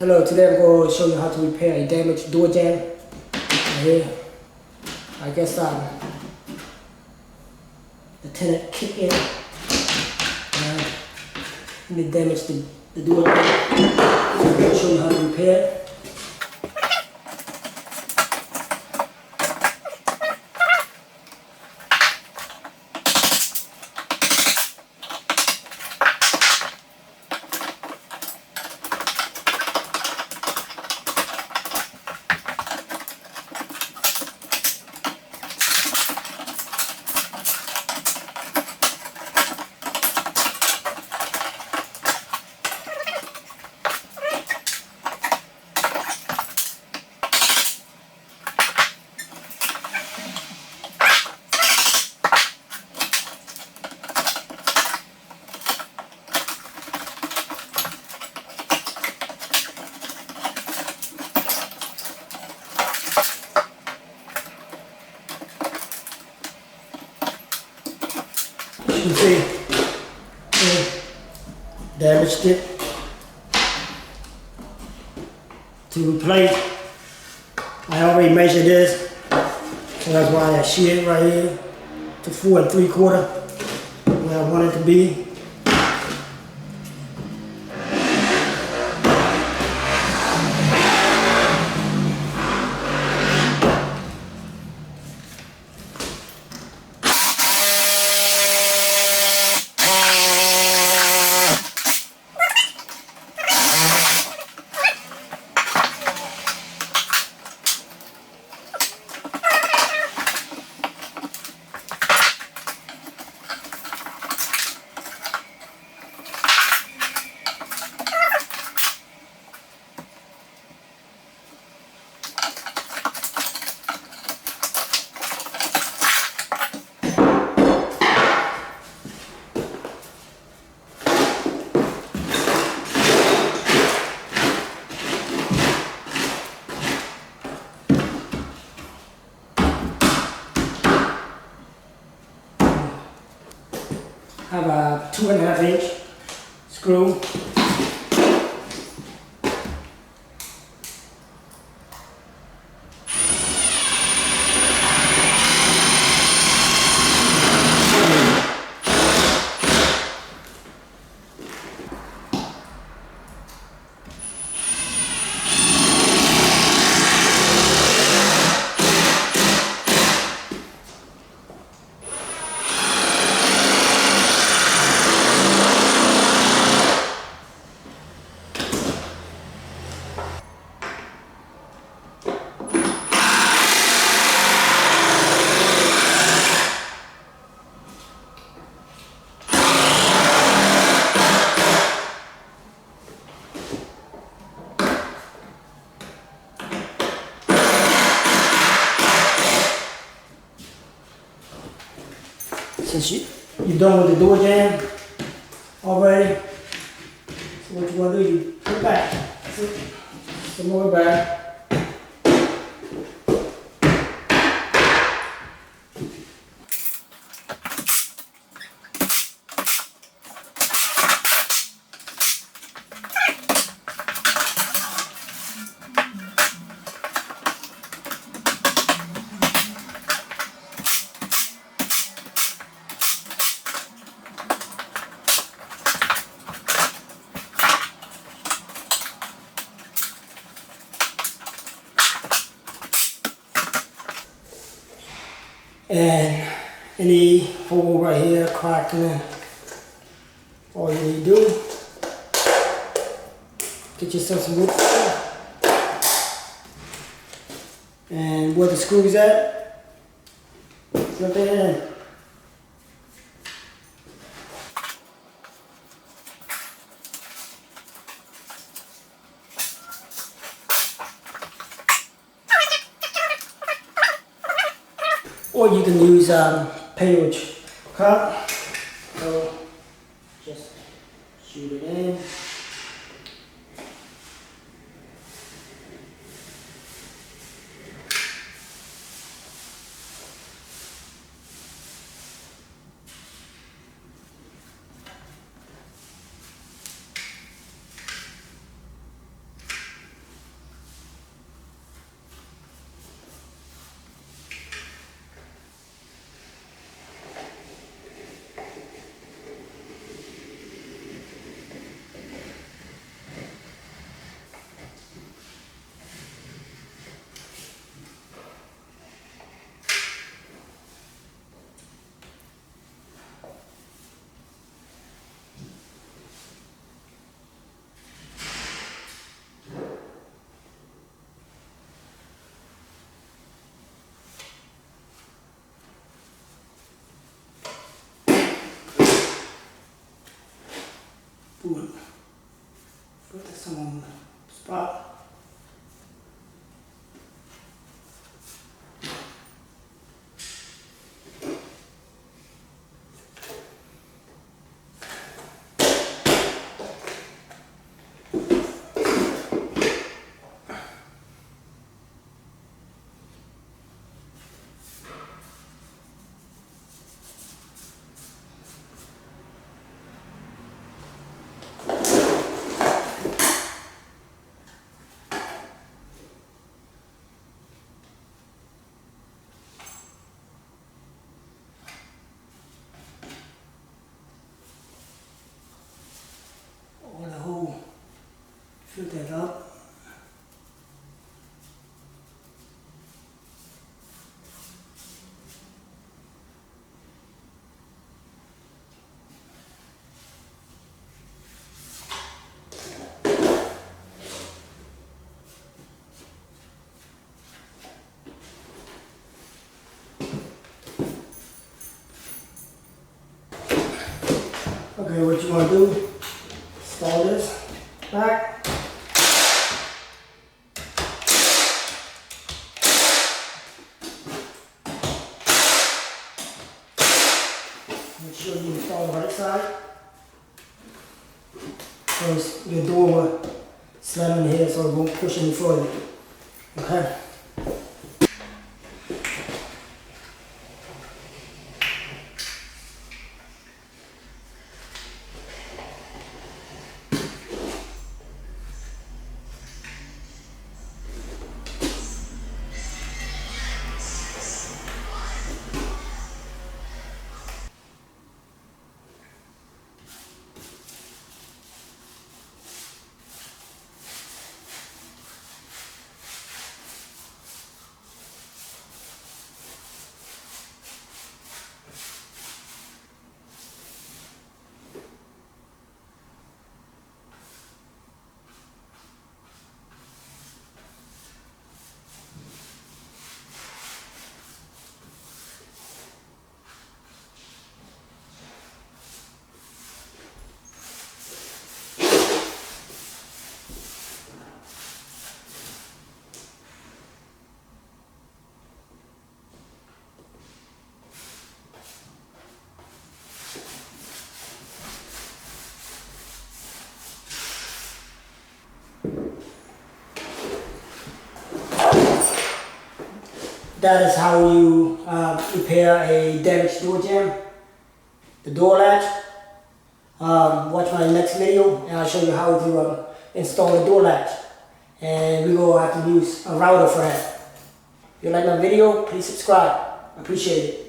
Hello, today I'm going to show you how to repair a damaged door jamb. Right here. I guess the tenant kicked in and it damaged the door jamb. So I'm going to show you how to repair it. You can see damaged it. To replace, I already measured this, so that's why I sheared it right here to 4 3/4 where I want it to be. I have a 2.5 inch screw. Since you're done with the door jamb already, so what you want to do, you put it back. Some more back. And any hole right here, cracked in, all you need to do, get yourself some wood. And where the screw's at, slip it in. Or you can use paintbrush cut. So just shoot it in. Put this on the spot. All the hole, fill that up. Okay, what you want to do, install this back. Make sure you install the right side. First, your door will slam in here so it won't push any further. Okay? That is how you repair a damaged door jamb, the door latch. Watch my next video and I'll show you how to install the door latch. And we're going to have to use a router for that. If you like my video, please subscribe. I appreciate it.